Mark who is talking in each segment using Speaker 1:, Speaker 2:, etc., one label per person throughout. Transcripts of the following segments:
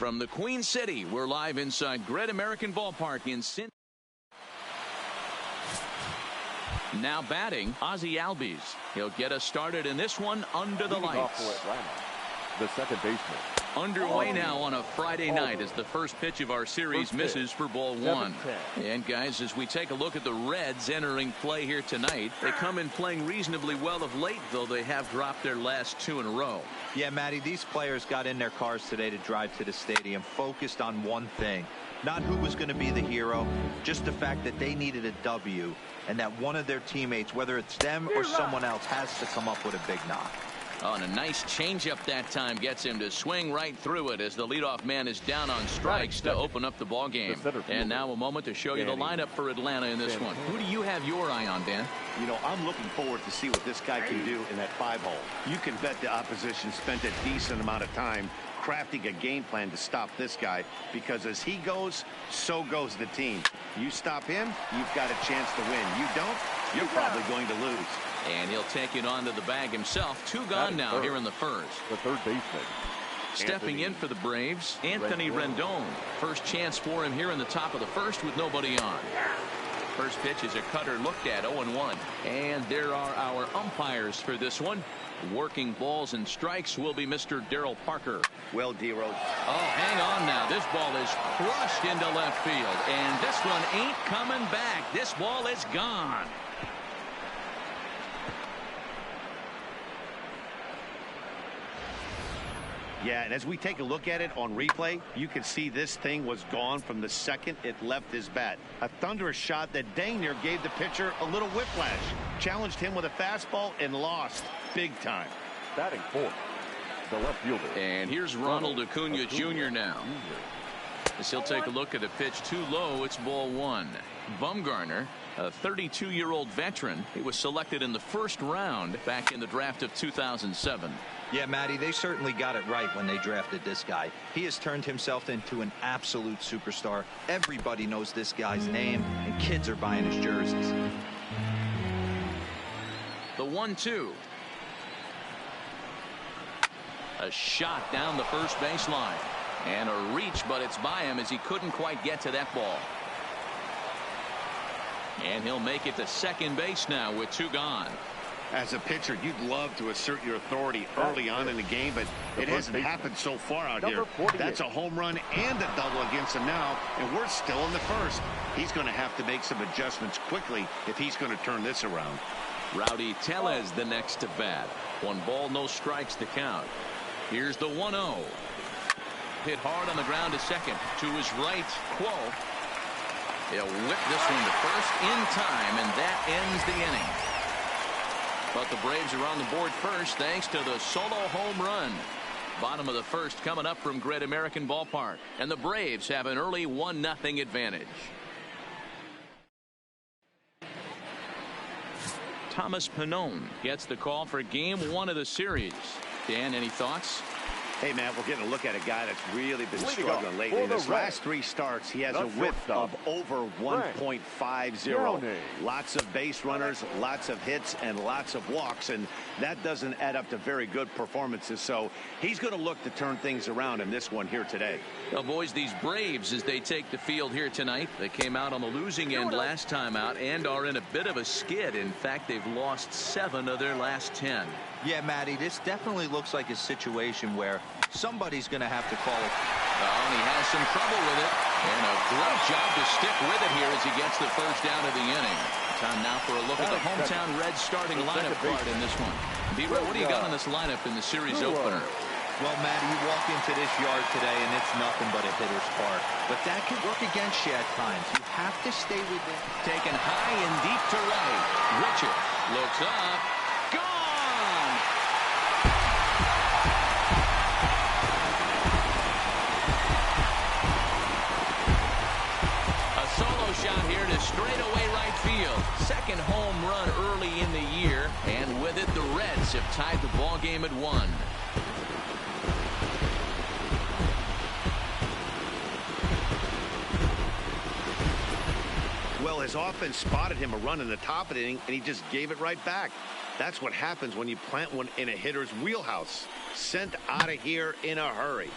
Speaker 1: From the Queen City, we're live inside Great American Ballpark in Cincinnati. Now batting, Ozzie Albies. He'll get us started in this one under the lights.
Speaker 2: The second baseman.
Speaker 1: Underway now on a Friday night as the first pitch of our series misses for ball one. And guys, as we take a look at the Reds entering play here tonight, they come in playing reasonably well of late, though they have dropped their last 2 in a row.
Speaker 3: Yeah, Matty, these players got in their cars today to drive to the stadium focused on one thing. Not who was going to be the hero, just the fact that they needed a W and that one of their teammates, whether it's them or someone else, has to come up with a big knock.
Speaker 1: Oh, and a nice changeup that time gets him to swing right through it as the leadoff man is down on strikes to open up the ball game. And now a moment to show you the lineup for Atlanta in this one. Who do you have your eye on, Dan?
Speaker 4: You know, I'm looking forward to see what this guy can do in that 5-hole. You can bet the opposition spent a decent amount of time crafting a game plan to stop this guy, because as he goes, so goes the team. You stop him, you've got a chance to win. You don't, you're probably going to lose.
Speaker 1: And he'll take it onto the bag himself. 2 gone now here in the first.
Speaker 2: The third baseman.
Speaker 1: Stepping in for the Braves, Anthony Rendon. First chance for him here in the top of the first with nobody on. First pitch is a cutter looked at, 0-1. And there are our umpires for this one. Working balls and strikes will be Mr. Darryl Parker.
Speaker 4: Well, D-Rose.
Speaker 1: Oh, hang on now. This ball is crushed into left field. And this one ain't coming back. This ball is gone.
Speaker 4: Yeah, and as we take a look at it on replay, you can see this thing was gone from the second it left his bat. A thunderous shot that dang near gave the pitcher a little whiplash. Challenged him with a fastball and lost big time.
Speaker 2: Batting fourth, the left fielder.
Speaker 1: And here's Ronald Acuna Jr. now. As he'll take a look at a pitch too low, it's ball one. Bumgarner, a 32-year-old veteran. He was selected in the first round back in the draft of 2007.
Speaker 3: Yeah, Matty, they certainly got it right when they drafted this guy. He has turned himself into an absolute superstar. Everybody knows this guy's name, and kids are buying his jerseys.
Speaker 1: The 1-2. A shot down the first baseline. And a reach, but it's by him as he couldn't quite get to that ball. And he'll make it to second base now with 2 gone.
Speaker 4: As a pitcher, you'd love to assert your authority early on in the game, but it hasn't happened so far out here. That's a home run and a double against him now, and we're still in the first. He's going to have to make some adjustments quickly if he's going to turn this around.
Speaker 1: Rowdy Tellez the next to bat. 1 ball, no strikes to count. Here's the 1-0. Hit hard on the ground to second. To his right, Quo. He'll whip this one to first in time, and that ends the inning. But the Braves are on the board first thanks to the solo home run. Bottom of the first coming up from Great American Ballpark. And the Braves have an early 1-0 advantage. Thomas Pannone gets the call for game 1 of the series. Dan, any thoughts?
Speaker 4: Hey, man, we're getting a look at a guy that's really been struggling lately. In his last 3 starts, he has a whip of over 1.50. Lots of base runners, lots of hits, and lots of walks, and that doesn't add up to very good performances. So he's going to look to turn things around in this one here today.
Speaker 1: Well, boys, these Braves, as they take the field here tonight, they came out on the losing end last time out and are in a bit of a skid. In fact, they've lost 7 of their last 10.
Speaker 3: Yeah, Matty, this definitely looks like a situation where somebody's going to have to call it.
Speaker 1: And he has some trouble with it. And a great job to stick with it here as he gets the first down of the inning. Time now for a look at the hometown Reds starting lineup card in this one. B-Roy, what do you got on this lineup in the series opener?
Speaker 3: Well, Matty, you walk into this yard today and it's nothing but a hitter's park. But that can work against you at times. You have to stay with it.
Speaker 1: Taken high and deep to right. Richard looks up. Gone! A solo shot here to straightaway right field. Second home run early in the year. And with it, the Reds have tied the ball game at 1.
Speaker 4: Well, his offense spotted him a run in the top of the inning, and he just gave it right back. That's what happens when you plant one in a hitter's wheelhouse. Sent out of here in a hurry.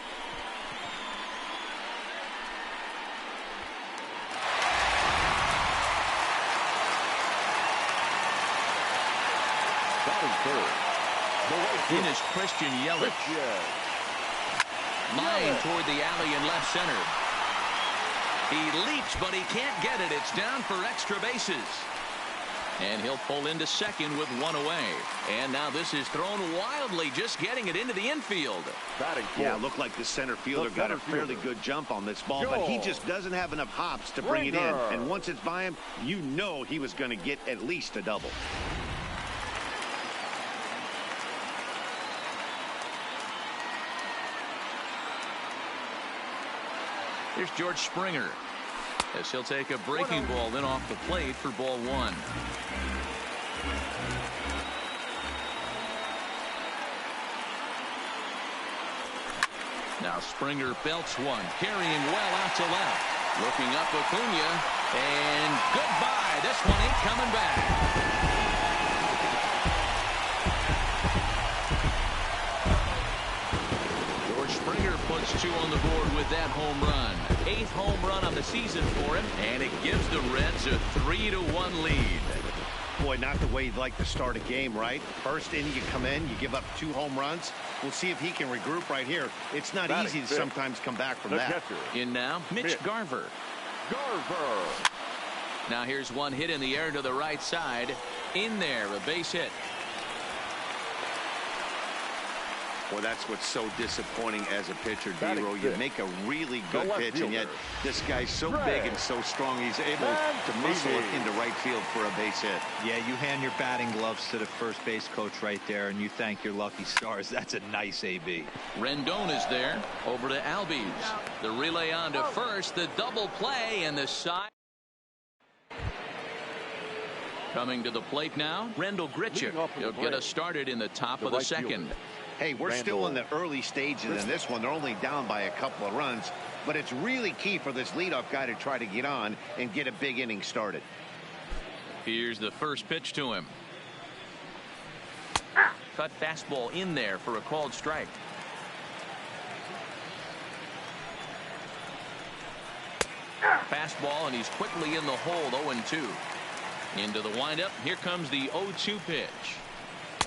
Speaker 2: Batting third.
Speaker 1: In is Christian Yelich. Line toward the alley in left center. He leaps, but he can't get it. It's down for extra bases. And he'll pull into second with one away. And now this is thrown wildly, just getting it into the infield.
Speaker 4: Yeah, it looked like the center fielder got a fairly good jump on this ball, but he just doesn't have enough hops to bring it in. And once it's by him, you know he was going to get at least a double.
Speaker 1: Here's George Springer, as he'll take a breaking ball in off the plate for ball one. Now Springer belts one, carrying well out to left. Looking up Acuna, and goodbye. This one ain't coming back. Springer puts two on the board with that home run. 8th home run on the season for him, and it gives the Reds a 3-1 lead.
Speaker 4: Boy, not the way you'd like to start a game, right? First inning, you come in, you give up 2 home runs. We'll see if he can regroup right here. It's not easy to sometimes come back from that.
Speaker 1: In now, Mitch Garver. Now here's one hit in the air to the right side. In there, a base hit.
Speaker 4: Well, that's what's so disappointing as a pitcher, D-Row. You make a really good pitch, and yet this guy's so big and so strong, he's able to muscle it into right field for a base hit.
Speaker 3: Yeah, you hand your batting gloves to the first base coach right there, and you thank your lucky stars. That's a nice AB.
Speaker 1: Rendon is there. Over to Albies. The relay on to first. The double play, and the side. Coming to the plate now, Rendell Grichuk. He'll get us started in the top of the second.
Speaker 4: Hey, we're still in the early stages in this one. They're only down by a couple of runs, but it's really key for this leadoff guy to try to get on and get a big inning started.
Speaker 1: Here's the first pitch to him. Cut fastball in there for a called strike. Fastball, and he's quickly in the hole. 0-2. Into the windup. Here comes the 0-2 pitch.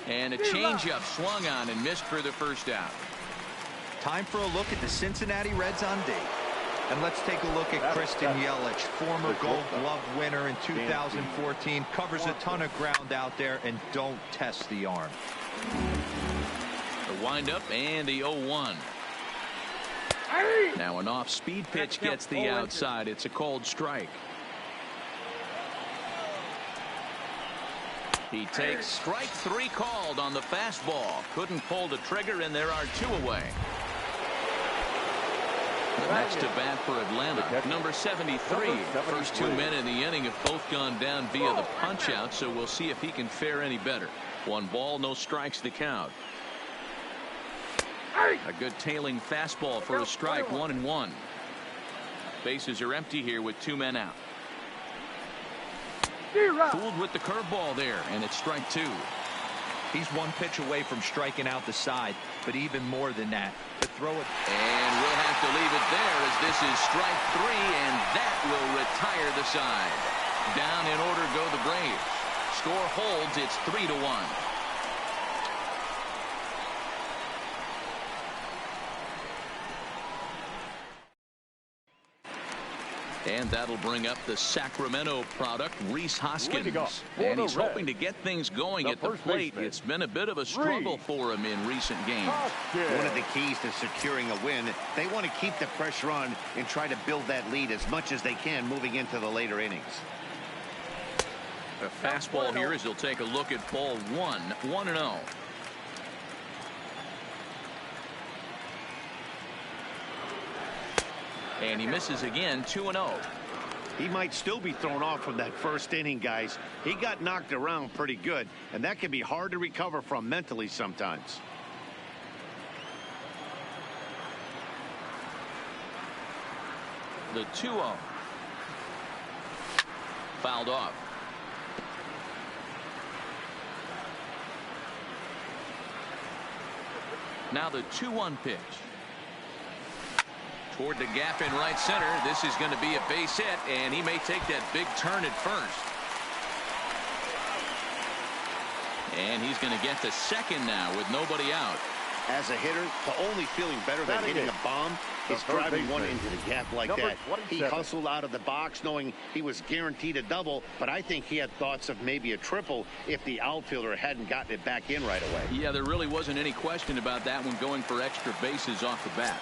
Speaker 1: And a changeup swung on and missed for the first out.
Speaker 3: Time for a look at the Cincinnati Reds on date. And let's take a look at Christian Yelich, former Gold Glove winner in 2014. Covers a ton of ground out there, and don't test the arm.
Speaker 1: The windup and the 0-1. Now an off-speed pitch gets the outside. It's a called strike. He takes strike 3 called on the fastball. Couldn't pull the trigger, and there are 2 away. The next to bat for Atlanta, number 73. First 2 men in the inning have both gone down via the punch-out, so we'll see if he can fare any better. 1 ball, no strikes to count. A good tailing fastball for a strike. 1-1. Bases are empty here with 2 men out. Fooled with the curveball there, and it's strike 2.
Speaker 3: He's 1 pitch away from striking out the side, but even more than that, to throw it.
Speaker 1: And we'll have to leave it there, as this is strike 3, and that will retire the side. Down in order go the Braves. Score holds. It's 3-1. And that'll bring up the Sacramento product, Rhys Hoskins. And he's hoping to get things going at the plate. It's been a bit of a struggle for him in recent games.
Speaker 4: One of the keys to securing a win, they want to keep the pressure on and try to build that lead as much as they can moving into the later innings.
Speaker 1: A fastball here as he'll take a look at ball 1, 1-0. And he misses again. 2-0.
Speaker 4: He might still be thrown off from that first inning, guys. He got knocked around pretty good, and that can be hard to recover from mentally sometimes.
Speaker 1: The 2-0. Fouled off. Now the 2-1 pitch. Toward the gap in right center. This is going to be a base hit, and he may take that big turn at first. And he's going to get to second now with nobody out.
Speaker 4: As a hitter, the only feeling better than hitting a bomb is driving one into the gap like that. He hustled out of the box knowing he was guaranteed a double, but I think he had thoughts of maybe a triple if the outfielder hadn't gotten it back in right away.
Speaker 1: Yeah, there really wasn't any question about that one, going for extra bases off the bat.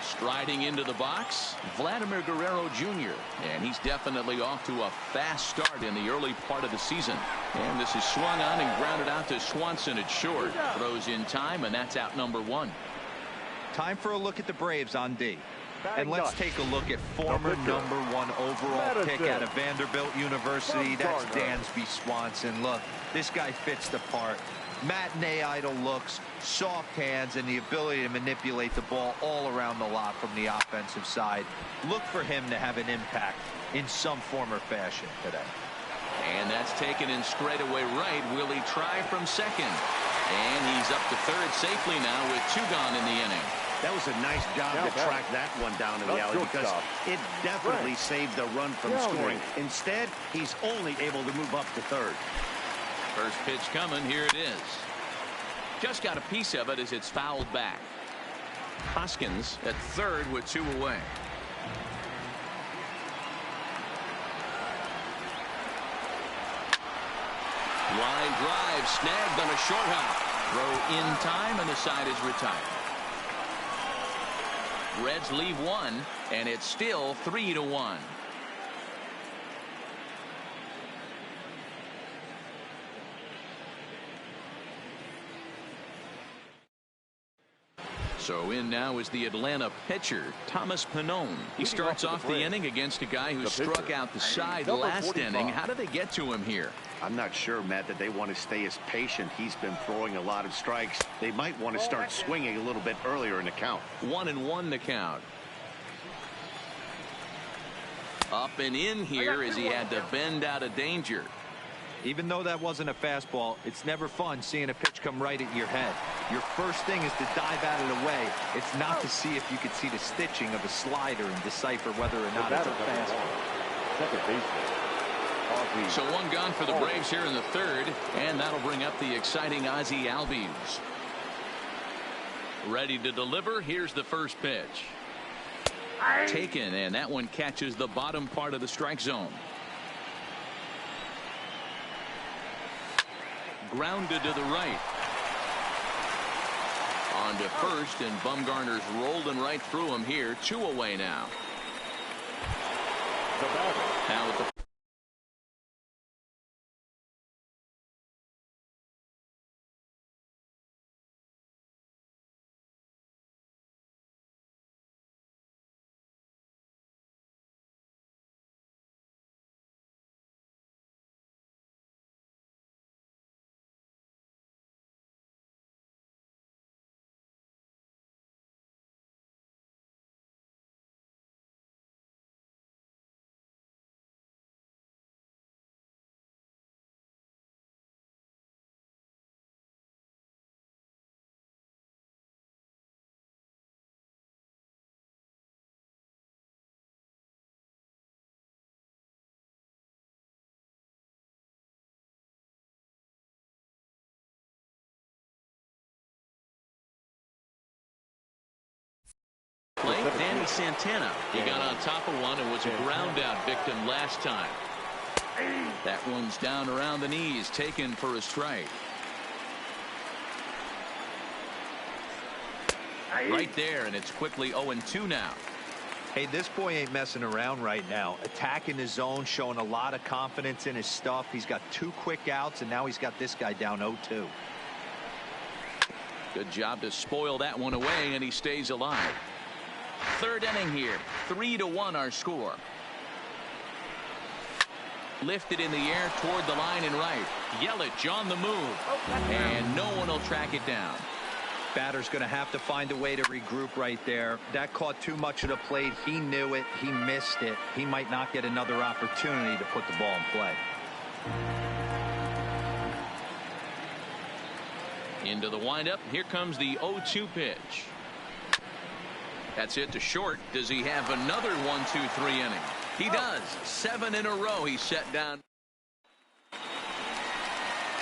Speaker 1: Striding into the box, Vladimir Guerrero Jr. And he's definitely off to a fast start in the early part of the season. And this is swung on and grounded out to Swanson at short. Throws in time, and that's out number 1.
Speaker 3: Time for a look at the Braves on D. And let's take a look at former number 1 overall pick out of Vanderbilt University. That's Dansby Swanson. Look, this guy fits the part. Matinee idol looks, soft hands, and the ability to manipulate the ball all around the lot from the offensive side. Look for him to have an impact in some form or fashion today.
Speaker 1: And that's taken in straightaway right. Will he try from second? And he's up to third safely now with 2 gone in the inning.
Speaker 4: That was a nice job to track that one down in the alley because it definitely saved the run from scoring. Instead, he's only able to move up to third.
Speaker 1: First pitch coming. Here it is. Just got a piece of it as it's fouled back. Hoskins at third with 2 away. Line drive snagged on a short hop. Throw in time, and the side is retired. Reds leave 1, and it's still 3-1. So in now is the Atlanta pitcher, Thomas Pannone. He starts off the inning against a guy who struck out the side last inning. How did they get to him here?
Speaker 4: I'm not sure, Matt, that they want to stay as patient. He's been throwing a lot of strikes. They might want to start swinging a little bit earlier in the count.
Speaker 1: 1-1 the count. Up and in here as he had to bend out of danger.
Speaker 3: Even though that wasn't a fastball, it's never fun seeing a pitch come right at your head. Your first thing is to dive out of the way. It's not to see if you could see the stitching of a slider and decipher whether or not it's a fastball.
Speaker 1: So 1 gone for the Braves here in the third, and that'll bring up the exciting Ozzie Albies. Ready to deliver. Here's the first pitch. Taken, and that one catches the bottom part of the strike zone. Grounded to the right. On to first, and Bumgarner's rolling right through him here. 2 away now. Now with the plate, Danny Santana. He got on top of one and was a ground out victim last time. That one's down around the knees, taken for a strike. Right there, and it's quickly 0-2 now.
Speaker 3: Hey, this boy ain't messing around right now. Attacking his zone, showing a lot of confidence in his stuff. He's got 2 quick outs, and now he's got this guy down 0-2.
Speaker 1: Good job to spoil that one away, and he stays alive. Third inning here. 3-1 our score. Lifted in the air toward the line and right. Yelich on the move. And no one will track it down.
Speaker 3: Batter's going to have to find a way to regroup right there. That caught too much of the plate. He knew it. He missed it. He might not get another opportunity to put the ball in play.
Speaker 1: Into the windup. Here comes the 0-2 pitch. That's it to short. Does he have another 1-2-3 inning? He does. 7 in a row he's set down.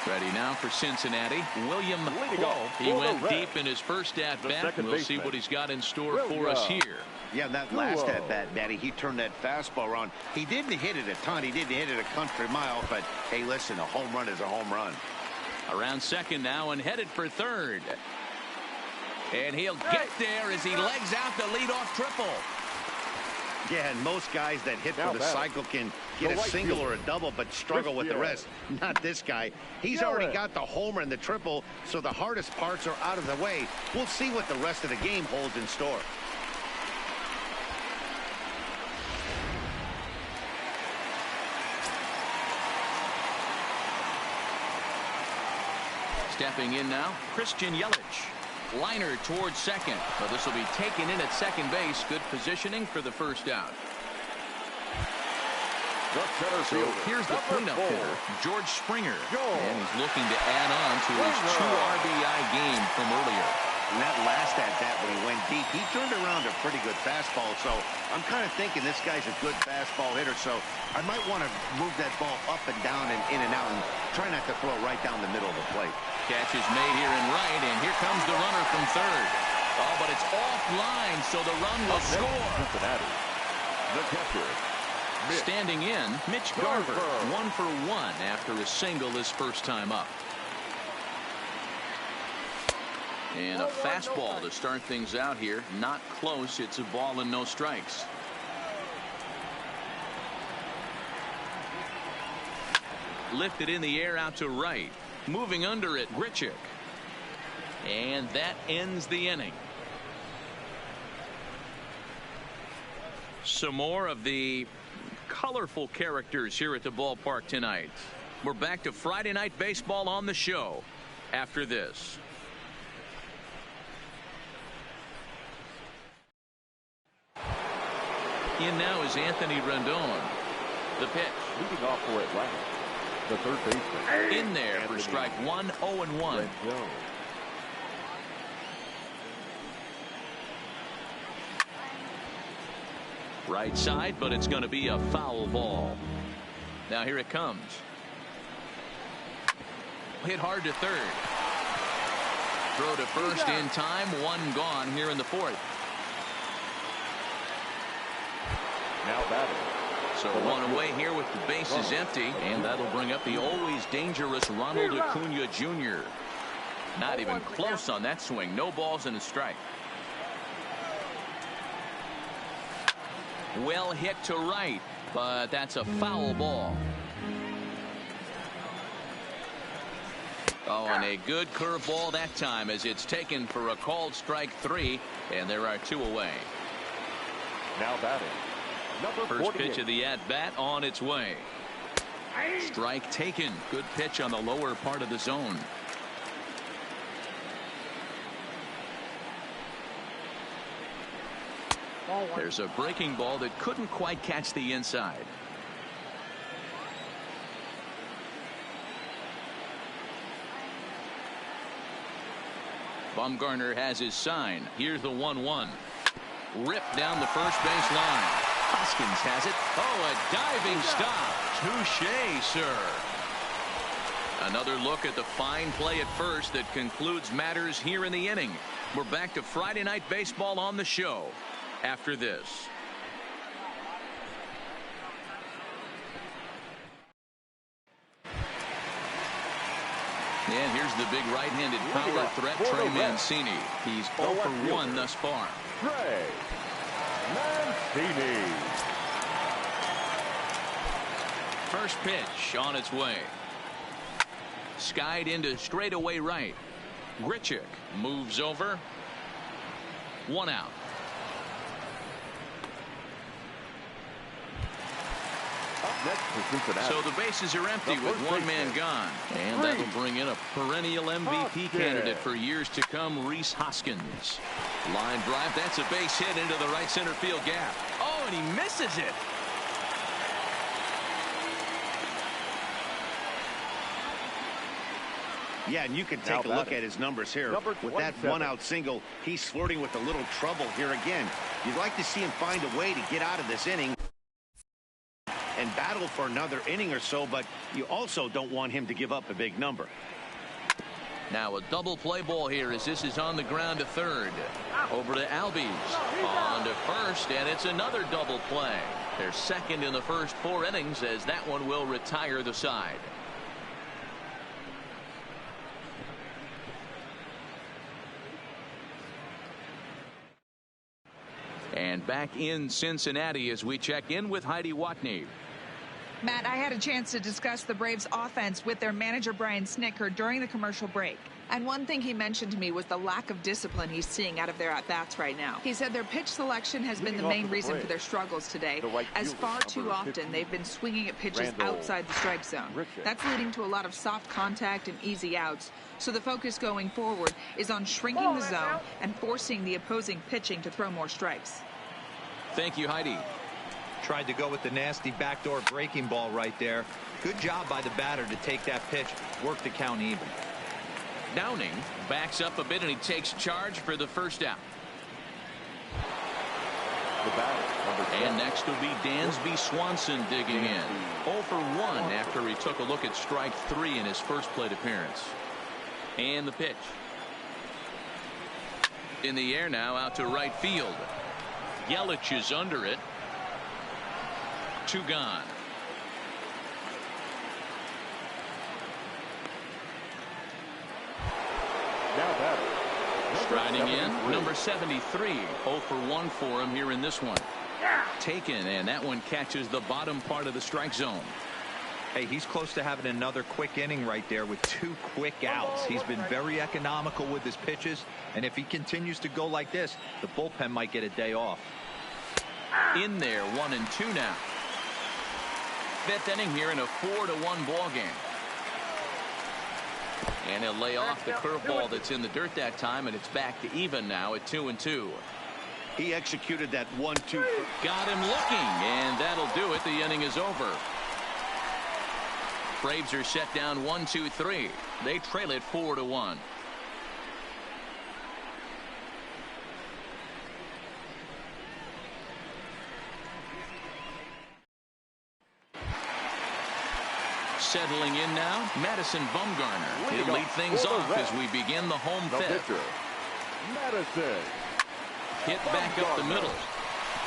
Speaker 1: Ready now for Cincinnati, William Cole. He went deep in his first at-bat. We'll see what he's got in store for us here.
Speaker 4: Yeah, that last at-bat, Matty, he turned that fastball around. He didn't hit it a ton. He didn't hit it a country mile. But, hey, listen, a home run is a home run.
Speaker 1: Around second now and headed for third. And he'll get there as he legs out the leadoff triple.
Speaker 4: Yeah, and most guys that hit for the cycle can get a single or a double, but struggle with the rest. Not this guy. He's already got the homer and the triple, so the hardest parts are out of the way. We'll see what the rest of the game holds in store.
Speaker 1: Stepping in now, Christian Yelich. Liner towards second, but this will be taken in at second base. Good positioning for the first out. So here's the cleanup hitter, George Springer, and he's looking to add on to his 2 RBI game from earlier.
Speaker 4: And that last at-bat when he went deep, he turned around a pretty good fastball. So I'm kind of thinking this guy's a good fastball hitter. So I might want to move that ball up and down and in and out and try not to throw it right down the middle of the plate.
Speaker 1: Catch is made here in right, and here comes the runner from third. Oh, but it's offline, so the run will score.
Speaker 2: Cincinnati, the catcher,
Speaker 1: standing in, Mitch Garver, 1 for 1 after a single his first time up. And a fastball to start things out here. Not close. It's a ball and no strikes. Lifted in the air out to right. Moving under it, Grichuk. And that ends the inning. Some more of the colorful characters here at the ballpark tonight. We're back to Friday Night Baseball on the show after this. In now is Anthony Rendon. The pitch.
Speaker 2: Leading off for Atlanta, the third baseman.
Speaker 1: In there for strike 1, 0-1. Right side, but it's going to be a foul ball. Now here it comes. Hit hard to third. Throw to first in time. 1 gone here in the fourth.
Speaker 2: Now batting.
Speaker 1: So 1 away here with the bases empty, and that'll bring up the always dangerous Ronald Acuna Jr. Not even close on that swing. No balls and a strike. Well hit to right, but that's a foul ball. Oh, and a good curveball that time as it's taken for a called strike 3, and there are 2 away.
Speaker 2: Now batting.
Speaker 1: First pitch of the at-bat on its way. Strike taken. Good pitch on the lower part of the zone. There's a breaking ball that couldn't quite catch the inside. Bumgarner has his sign. Here's the 1-1. Ripped down the first base line. Hoskins has it. Oh, a diving stop. Touché, sir. Another look at the fine play at first that concludes matters here in the inning. We're back to Friday Night Baseball on the show after this. And here's the big right-handed power threat, Trey Mancini. He's 0 for 1 thus far.
Speaker 2: Trey Mancini.
Speaker 1: First pitch on its way. Skied into straightaway right. Grichuk moves over. 1 out.
Speaker 2: Up next for Cincinnati.
Speaker 1: So the bases are empty with 1 man gone. And that'll bring in a perennial MVP candidate for years to come, Rhys Hoskins. Line drive. That's a base hit into the right center field gap. Oh, and he misses it.
Speaker 4: Yeah, and you can take a look at his numbers here. With that 1-out single, he's flirting with a little trouble here again. You'd like to see him find a way to get out of this inning and can battle for another inning or so, but you also don't want him to give up a big number.
Speaker 1: Now a double play ball here as this is on the ground to third. Over to Albies. On to first, and it's another double play. They're second in the first 4 innings as that one will retire the side. And back in Cincinnati as we check in with Heidi Watney.
Speaker 5: Matt, I had a chance to discuss the Braves offense with their manager Brian Snitker during the commercial break. And one thing he mentioned to me was the lack of discipline he's seeing out of their at-bats right now. He said their pitch selection has been the main reason for their struggles today, as far too often they've been swinging at pitches outside the strike zone. That's leading to a lot of soft contact and easy outs. So the focus going forward is on shrinking the zone and forcing the opposing pitching to throw more strikes.
Speaker 1: Thank you, Heidi.
Speaker 3: Tried to go with the nasty backdoor breaking ball right there. Good job by the batter to take that pitch, work the count even.
Speaker 1: Downing backs up a bit and he takes charge for the first out.
Speaker 2: The batter,
Speaker 1: and next will be Dansby Swanson digging in. 0 for 1 after he took a look at strike 3 in his first plate appearance. And the pitch. In the air now out to right field. Yelich is under it. 2 gone.
Speaker 2: now batter.
Speaker 1: Striding in, number 73. 0 for 1 for him here in this one. Taken, and that one catches the bottom part of the strike zone.
Speaker 3: Hey, he's close to having another quick inning right there with 2 quick outs. He's been very economical with his pitches, and if he continues to go like this, the bullpen might get a day off.
Speaker 1: In there, 1 and 2 now. 5th inning here in a 4-1 ball game. And he'll lay off the curveball that's in the dirt that time, and it's back to even now at 2 and 2.
Speaker 4: He executed that 1-2.
Speaker 1: Got him looking, and that'll do it. The inning is over. Braves are set down 1-2-3. They trail it 4-1. Settling in now, Madison Bumgarner. He'll lead things off as we begin the home fifth.
Speaker 2: Madison.
Speaker 1: Hit back up the middle.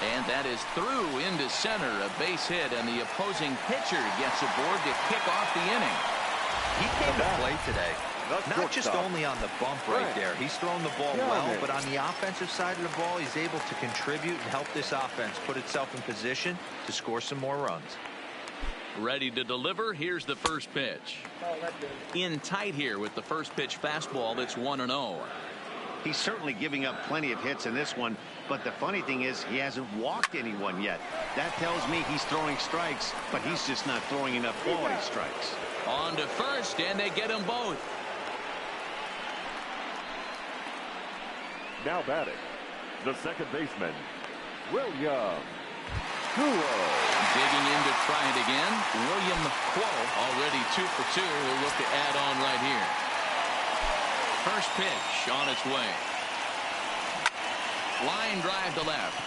Speaker 1: And that is through into center. A base hit, and the opposing pitcher gets aboard to kick off the inning.
Speaker 3: He came to play today. Not just only on the bump right there. He's thrown the ball well, but on the offensive side of the ball, he's able to contribute and help this offense put itself in position to score some more runs.
Speaker 1: Ready to deliver. Here's the first pitch. In tight here with the first pitch fastball. That's 1-0.
Speaker 4: He's certainly giving up plenty of hits in this one, but the funny thing is he hasn't walked anyone yet. That tells me he's throwing strikes, but he's just not throwing enough quality strikes.
Speaker 1: On to first, and they get them both.
Speaker 2: Now batting, the second baseman, William Cuo.
Speaker 1: Digging in to try it again. William Cuo already 2 for 2. We'll look to add on right here. First pitch on its way. Line drive to left.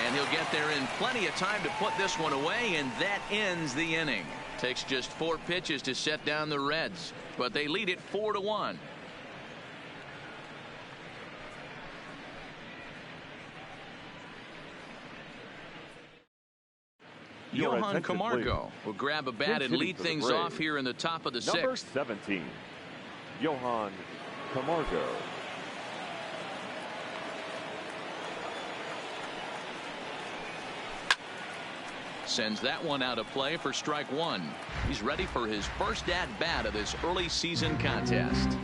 Speaker 1: And he'll get there in plenty of time to put this one away, and that ends the inning. Takes just 4 pitches to set down the Reds, but they lead it 4-1. Johan Camargo will grab a bat and lead things off here in the top of the 6th.
Speaker 2: Number 17, Johan Camargo.
Speaker 1: Sends that one out of play for strike 1. He's ready for his first at-bat of this early season contest.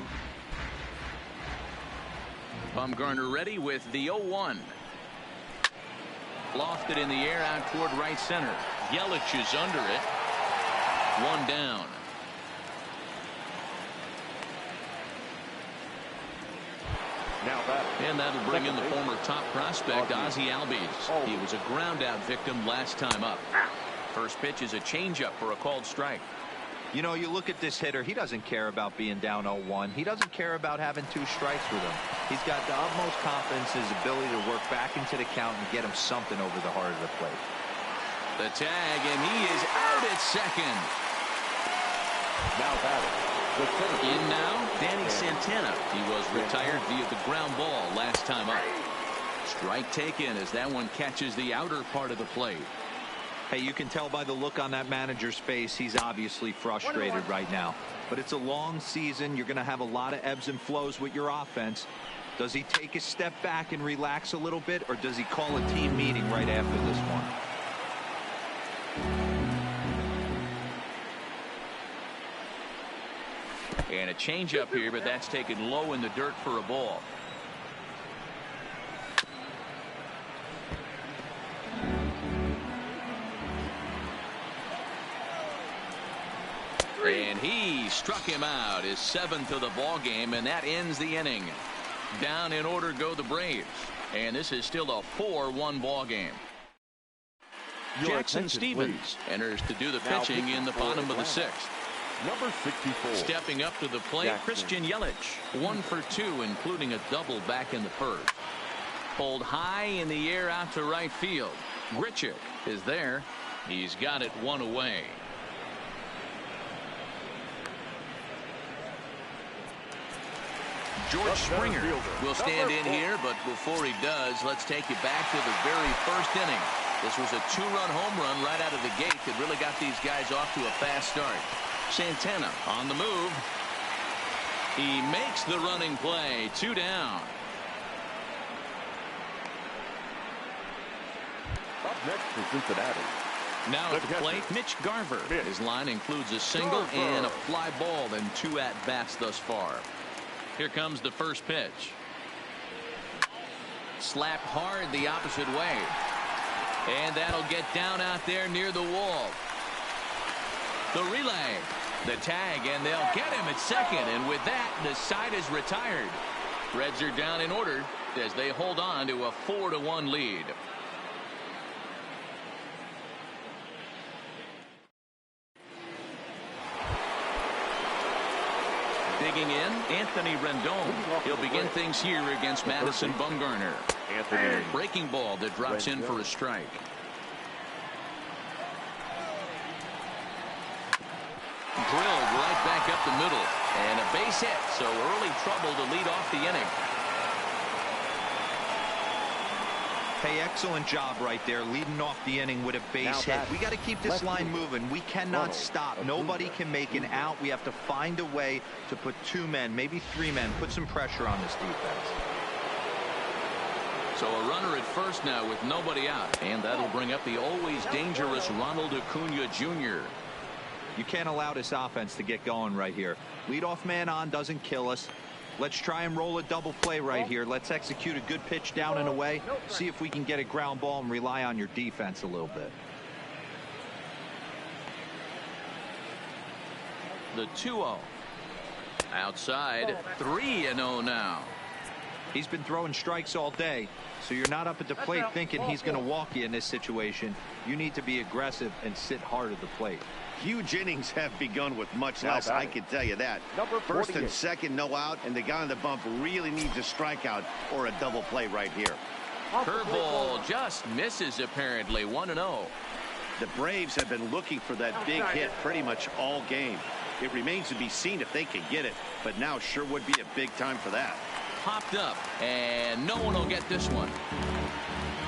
Speaker 1: Bumgarner ready with the 0-1. Lofted in the air out toward right center. Yelich is under it. 1 down.
Speaker 2: Now batting.
Speaker 1: And that'll bring in the former top prospect, Ozzie Albies. He was a ground out victim last time up. First pitch is a changeup for a called strike.
Speaker 3: You know, you look at this hitter, he doesn't care about being down 0-1. He doesn't care about having 2 strikes with him. He's got the utmost confidence in his ability to work back into the count and get him something over the heart of the plate.
Speaker 1: The tag, and he is out at second.
Speaker 2: Now batting.
Speaker 1: In now, Danny Santana. He was retired via the ground ball last time up. Strike taken as that one catches the outer part of the plate.
Speaker 3: Hey, you can tell by the look on that manager's face, he's obviously frustrated right now. But it's a long season. You're going to have a lot of ebbs and flows with your offense. Does he take a step back and relax a little bit, or does he call a team meeting right after this one?
Speaker 1: And a changeup here, but that's taken low in the dirt for a ball. And he struck him out, his 7th of the ball game, and that ends the inning. Down in order go the Braves, and this is still a 4-1 ball game. Jackson Stevens enters to do the pitching in the bottom of the 6th.
Speaker 2: Number 64.
Speaker 1: Stepping up to the plate, Christian Yelich, 1 for 2, including a double back in the first. Pulled high in the air out to right field. Grichuk is there. He's got it 1 away. George Springer will stand in here, but before he does, let's take you back to the very first inning. This was a 2-run home run right out of the gate that really got these guys off to a fast start. Santana on the move. He makes the running play. 2 down.
Speaker 2: Up next for Cincinnati.
Speaker 1: Now at the plate, Mitch Garver. His line includes a single and a fly ball and 2 at-bats thus far. Here comes the first pitch. Slapped hard the opposite way. And that'll get down out there near the wall. The relay. The tag, and they'll get him at second. And with that, the side is retired. Reds are down in order as they hold on to a 4-1 lead. Digging in, Anthony Rendon. He'll begin things here against Madison Bumgarner. Breaking ball that drops in for a strike. Drilled right back up the middle. And a base hit, so early trouble to lead off the inning.
Speaker 3: Hey, excellent job right there, leading off the inning with a base hit. We got to keep this line moving. We cannot stop. Nobody can make an out. We have to find a way to put 2 men, maybe 3 men, put some pressure on this defense.
Speaker 1: So a runner at first now with nobody out. And that'll bring up the always dangerous Ronald Acuna Jr.
Speaker 3: You can't allow this offense to get going right here. Leadoff man on doesn't kill us. Let's try and roll a double play right here. Let's execute a good pitch down and away. See if we can get a ground ball and rely on your defense a little bit.
Speaker 1: The 2-0. Outside, 3-0 now.
Speaker 3: He's been throwing strikes all day, so you're not up at the plate thinking he's going to walk you in this situation. You need to be aggressive and sit hard at the plate.
Speaker 4: Huge innings have begun with much less, I can tell you that. First and second, no out, and the guy on the bump really needs a strikeout or a double play right here.
Speaker 1: Curveball just misses apparently. 1-0.
Speaker 4: The Braves have been looking for that big hit pretty much all game. It remains to be seen if they can get it, but now sure would be a big time for that.
Speaker 1: Popped up, and no one will get this one.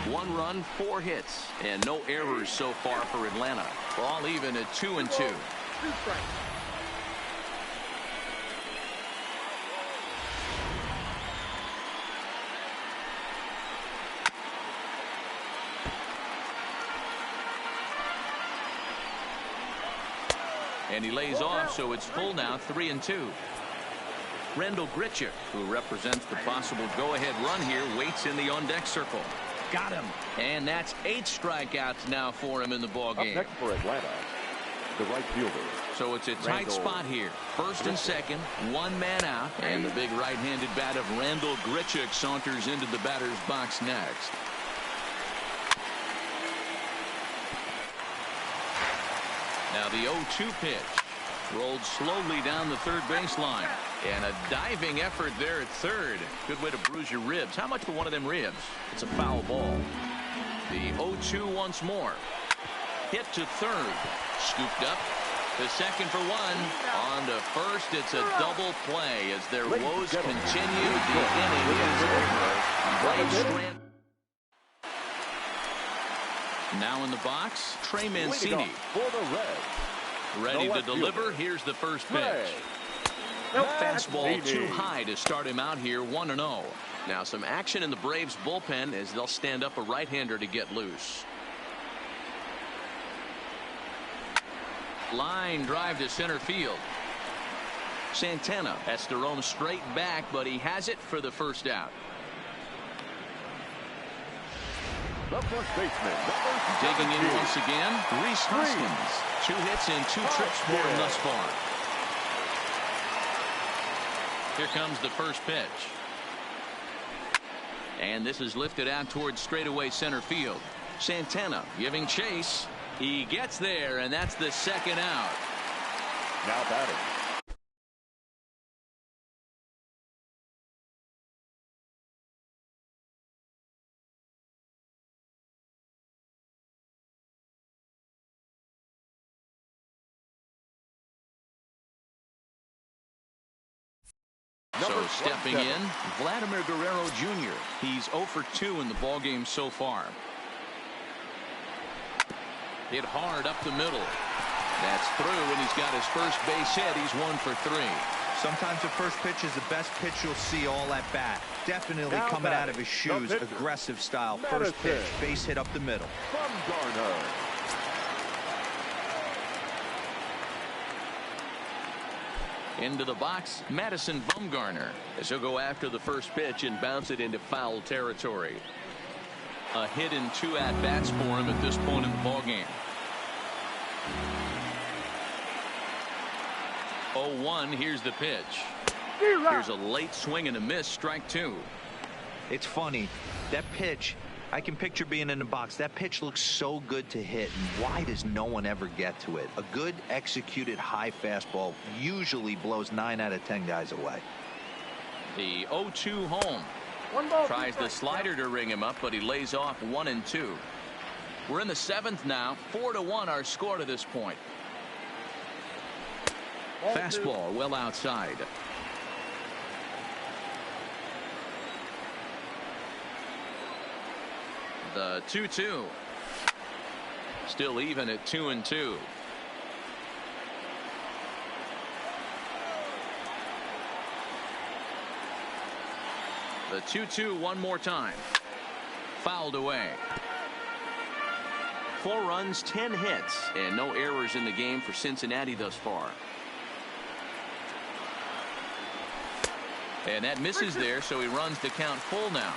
Speaker 1: 1 run, 4 hits, and no errors so far for Atlanta. All even at 2-2. And he lays off, so it's full now, 3-2. Randall Grichuk, who represents the possible go-ahead run here, waits in the on-deck circle. Got him. And that's 8 strikeouts now for him in the ballgame.
Speaker 2: Up next for Atlanta, the right fielder.
Speaker 1: So it's a tight spot here. First and second, 1 man out. And the big right-handed bat of Randall Grichuk saunters into the batter's box next. Now the 0-2 pitch. Rolled slowly down the third baseline. And a diving effort there at third. Good way to bruise your ribs. How much for one of them ribs? It's a foul ball. The 0-2 once more. Hit to third. Scooped up. The second for one. On to first. It's a double play as their woes continue. The inning is over. Braves strand. Now in the box, Trey Mancini.
Speaker 2: For the Reds.
Speaker 1: Ready to deliver. Here's the first pitch. Fastball too high to start him out here, 1-0. Now some action in the Braves bullpen as they'll stand up a right-hander to get loose. Line drive to center field. Santana has to roam straight back, but he has it for the first out.
Speaker 2: The first baseman,
Speaker 1: Digging in once again, Rhys Hoskins. 2 hits and 2 trips for him thus far. Here comes the first pitch. And this is lifted out towards straightaway center field. Santana giving chase. He gets there, and that's the second out.
Speaker 2: Now batting.
Speaker 1: So stepping in, Vladimir Guerrero Jr. He's 0 for 2 in the ballgame so far. Hit hard up the middle. That's through, and he's got his first base hit. He's 1 for 3.
Speaker 3: Sometimes the first pitch is the best pitch you'll see all at bat. Definitely
Speaker 2: now
Speaker 3: coming out of his shoes.
Speaker 2: pitcher,
Speaker 3: Aggressive style.
Speaker 2: Madison.
Speaker 3: First pitch, base hit up the middle.
Speaker 2: Bumgarner.
Speaker 1: Into the box, Madison Bumgarner, as he'll go after the first pitch and bounce it into foul territory. A hit in 2 at-bats for him at this point in the ballgame. 0-1, here's the pitch. Here's a late swing and a miss, strike 2.
Speaker 3: It's funny, that pitch, I can picture being in the box. That pitch looks so good to hit, and why does no one ever get to it? A good executed high fastball usually blows 9 out of 10 guys away.
Speaker 1: The 0-2 home. Tries the slider to ring him up, but he lays off 1 and 2. We're in the 7th now. 4-1 our score to this point. Fastball well outside. The 2-2. Still even at 2 and 2. The 2-2 one more time. Fouled away. 4 runs, 10 hits, and no errors in the game for Cincinnati thus far. And that misses there, so he runs the count full now.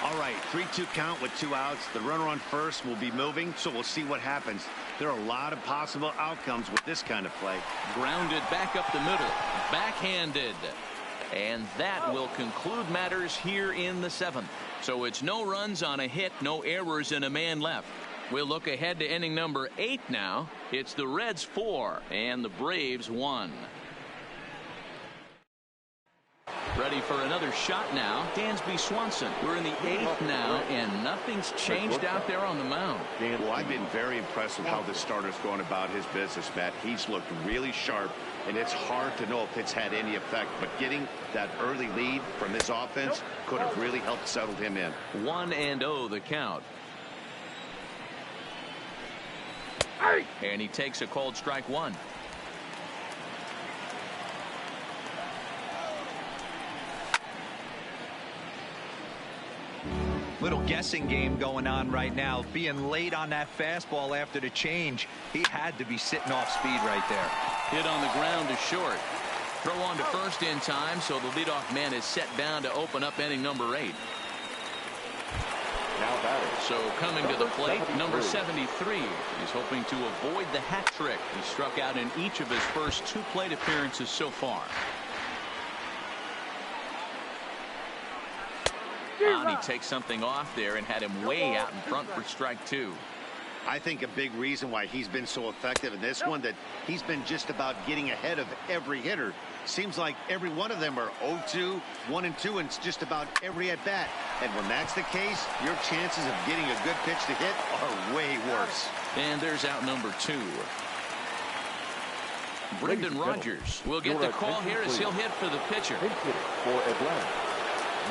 Speaker 4: All right, 3-2 count with 2 outs. The runner on first will be moving, so we'll see what happens. There are a lot of possible outcomes with this kind of play.
Speaker 1: Grounded back up the middle. Backhanded. And that will conclude matters here in the 7th. So it's no runs on a hit, no errors, and a man left. We'll look ahead to inning number 8 now. It's the Reds 4 and the Braves 1. Ready for another shot now. Dansby Swanson. We're in the 8th now, and nothing's changed out there on the mound.
Speaker 4: Well, I've been very impressed with how this starter's going about his business, Matt. He's looked really sharp, and it's hard to know if it's had any effect. But getting that early lead from his offense could have really helped settle him in.
Speaker 1: 1-0 the count. And he takes a called strike 1.
Speaker 3: Little guessing game going on right now. Being late on that fastball after the change, he had to be sitting off speed right there.
Speaker 1: Hit on the ground to short. Throw on to first in time, so the leadoff man is set down to open up inning number 8.
Speaker 2: Now batting.
Speaker 1: So coming to the plate, number 73. He's hoping to avoid the hat trick. He struck out in each of his first 2 plate appearances so far. He takes something off there and had him way out in front for strike 2.
Speaker 4: I think a big reason why he's been so effective in this one, that he's been just about getting ahead of every hitter. Seems like every one of them are 0-2, 1 and 2, and it's just about every at bat. And when that's the case, your chances of getting a good pitch to hit are way worse.
Speaker 1: And there's out number 2. Brendan Rodgers will get the call here as he'll hit for the pitcher.
Speaker 2: For Atlanta,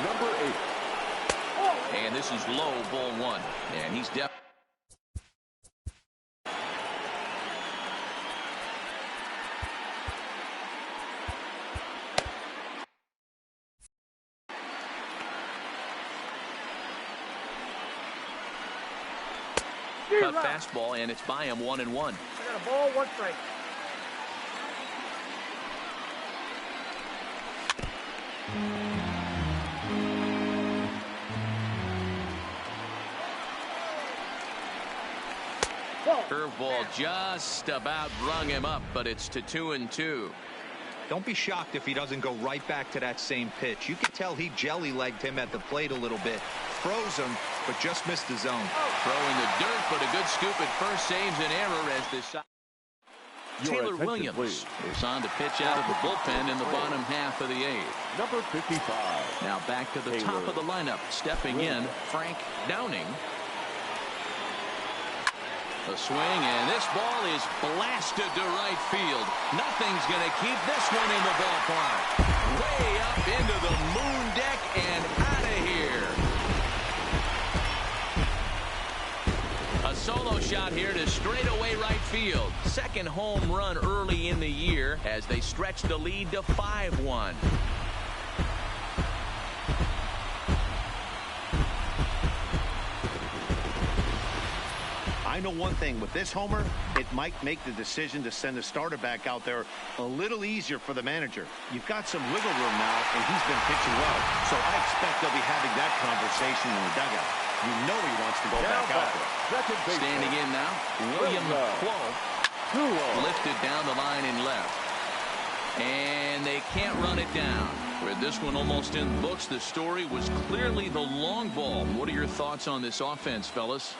Speaker 2: number 8.
Speaker 1: And this is low, ball 1. And he's definitely. Cut fastball, and it's by him 1-1.
Speaker 6: I got a ball, 1 strike.
Speaker 1: Curveball just about rung him up, but it's to 2-2.
Speaker 3: Don't be shocked if he doesn't go right back to that same pitch. You could tell he jelly-legged him at the plate a little bit. Froze him, but just missed the zone.
Speaker 1: Throwing the dirt, but a good scoop at first saves an error as this. Taylor Williams is on to pitch out of the bullpen in the bottom half of the 8th.
Speaker 2: Number 55.
Speaker 1: Now back to the top of the lineup. Stepping in, Frank Downing. A swing, and this ball is blasted to right field. Nothing's going to keep this one in the ballpark. Way up into the moon deck and out of here. A solo shot here to straightaway right field. Second home run early in the year as they stretch the lead to 5-1.
Speaker 4: I know one thing, with this homer, it might make the decision to send a starter back out there a little easier for the manager. You've got some wiggle room now, and he's been pitching well. So I expect they'll be having that conversation in the dugout. You know he wants to go back out there.
Speaker 1: Standing in now, William Quo lifted down the line in left. And they can't run it down. With this one almost in the books, the story was clearly the long ball. What are your thoughts on this offense, fellas?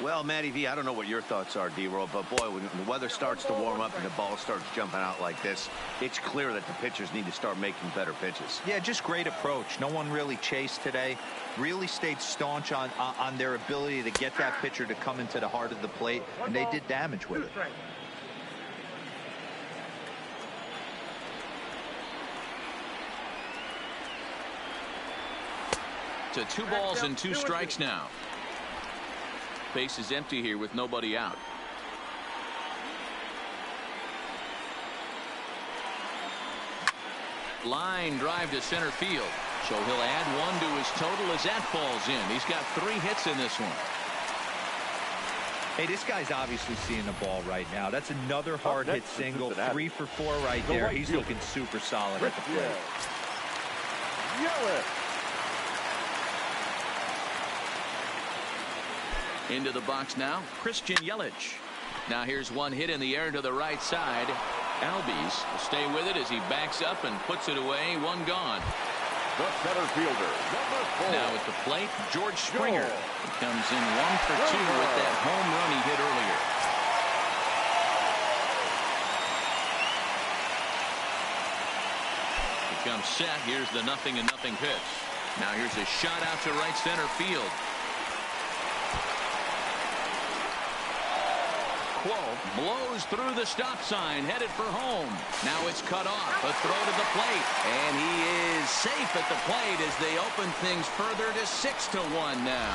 Speaker 4: Well, Matty V, I don't know what your thoughts are, D-Roll, but boy, when the weather starts to warm up and the ball starts jumping out like this, it's clear that the pitchers need to start making better pitches.
Speaker 3: Yeah, just great approach. No one really chased today. Really stayed staunch on their ability to get that pitcher to come into the heart of the plate, and they did damage with it.
Speaker 1: To 2 balls and 2 strikes now. Base is empty here with nobody out. Line drive to center field. So he'll add 1 to his total as that falls in. He's got 3 hits in this one.
Speaker 3: Hey, this guy's obviously seeing the ball right now. That's another hard hit single. 3 for 4 right there. He's looking super solid at the plate.
Speaker 1: Into the box now, Christian Yelich. Now here's 1 hit in the air to the right side. Albies will stay with it as he backs up and puts it away. 1 gone.
Speaker 2: The center fielder, number 4.
Speaker 1: Now at the plate, George Springer. He comes in 1 for 2 with that home run he hit earlier. He comes set. Here's the 0-0 pitch. Now here's a shot out to right center field. Quo blows through the stop sign, headed for home. Now it's cut off. A throw to the plate, and he is safe at the plate as they open things further to 6-1 now.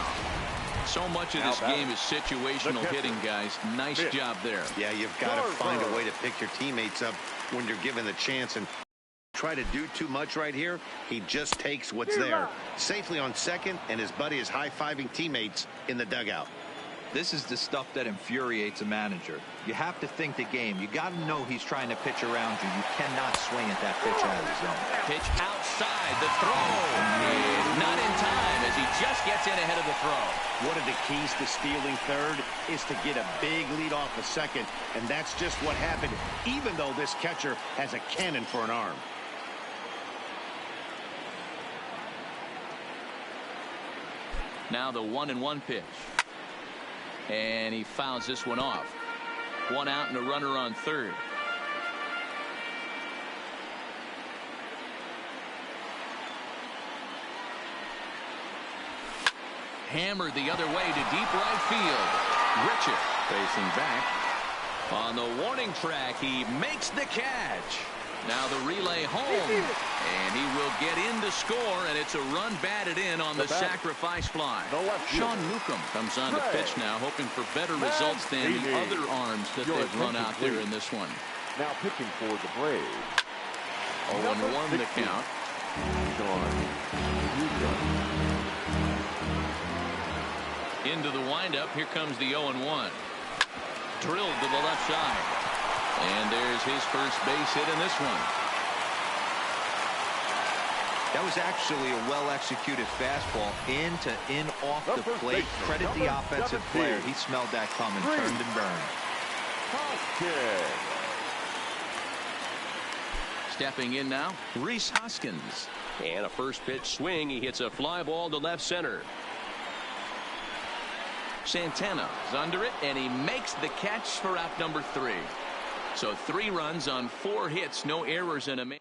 Speaker 1: So much of this game is situational hitting, guys. Nice job there.
Speaker 4: Yeah, you've got to find a way to pick your teammates up when you're given the chance, and try to do too much right here. He just takes what's there safely on second, and his buddy is high-fiving teammates in the dugout.
Speaker 3: This is the stuff that infuriates a manager. You have to think the game. You got to know he's trying to pitch around you. You cannot swing at that pitch out of the zone.
Speaker 1: Pitch outside. The throw is not in time as he just gets in ahead of the throw.
Speaker 4: One of the keys to stealing third is to get a big lead off a second, and that's just what happened, even though this catcher has a cannon for an arm.
Speaker 1: Now the 1-1 pitch. And he fouls this one off. 1 out and a runner on third. Hammered the other way to deep right field. Richard Facing back. On the warning track, he makes the catch. Now the relay home. And he will get in to score, and it's a run batted in on the sacrifice fly. Sean Newcomb comes on to pitch now, hoping for better results than the other arms that they've run out there in this one.
Speaker 2: Now pitching for the Braves.
Speaker 1: 0-1 the count. Into the windup. Here comes the 0-1. Drilled to the left side. And there's his first base hit in this one.
Speaker 3: That was actually a well-executed fastball in off the plate. Credit the offensive player. He smelled that coming, turned and burned.
Speaker 1: Stepping in now, Rhys Hoskins.
Speaker 7: And a first pitch swing. He hits a fly ball to left center.
Speaker 1: Santana is under it, and he makes the catch for out number 3. So 3 runs on 4 hits, no errors in a man.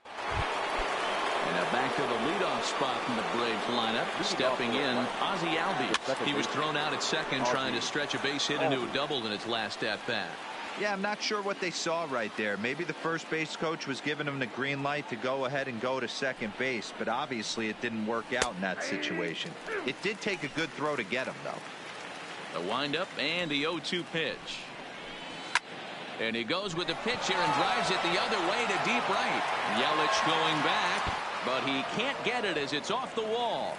Speaker 1: And now back to the leadoff spot in the Braves lineup. Stepping in, Ozzie Albies. He was thrown out at second trying to stretch a base hit into a double in its last at-bat.
Speaker 3: Yeah, I'm not sure what they saw right there. Maybe the first base coach was giving him the green light to go ahead and go to second base, but obviously it didn't work out in that situation. It did take a good throw to get him, though.
Speaker 1: The windup and the 0-2 pitch. And he goes with the pitch here and drives it the other way to deep right. Yelich going back, but he can't get it as it's off the wall.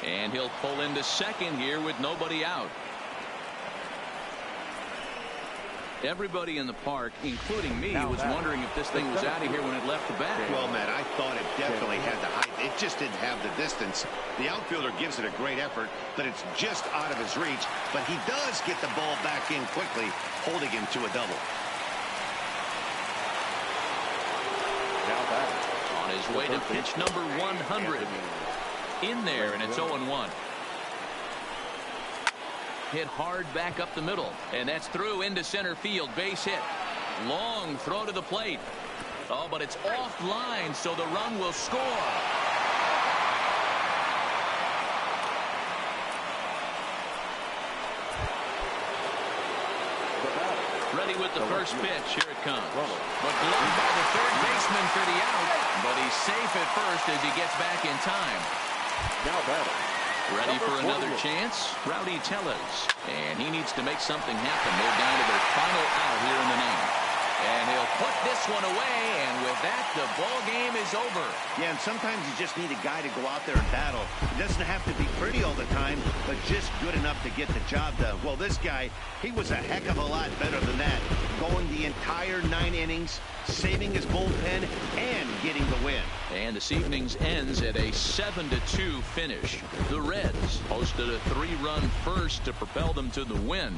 Speaker 1: And he'll pull into second here with nobody out. Everybody in the park, including me, was wondering if this thing was out of here when it left the bat.
Speaker 4: Well, Matt, I thought it definitely had the height. It just didn't have the distance. The outfielder gives it a great effort, but it's just out of his reach. But he does get the ball back in quickly, holding him to a double.
Speaker 1: On his way to pitch number 100. In there, and it's 0-1. Hit hard back up the middle, and that's through into center field. Base hit. Long throw to the plate. Oh, but it's offline, so the run will score. Ready with the first pitch. Here it comes. But gloved by the third baseman for the out. But he's safe at first as he gets back in time.
Speaker 2: Now batting.
Speaker 1: Ready for another chance? Rowdy Tellez. And he needs to make something happen. They're down to their final out here in the ninth. And he'll put this one away, and with that, the ball game is over.
Speaker 4: Yeah, and sometimes you just need a guy to go out there and battle. It doesn't have to be pretty all the time, but just good enough to get the job done. Well, this guy, he was a heck of a lot better than that. Going the entire 9 innings, saving his bullpen, and getting the win.
Speaker 1: And this evening's ends at a 7-2 finish. The Reds posted a 3-run first to propel them to the win.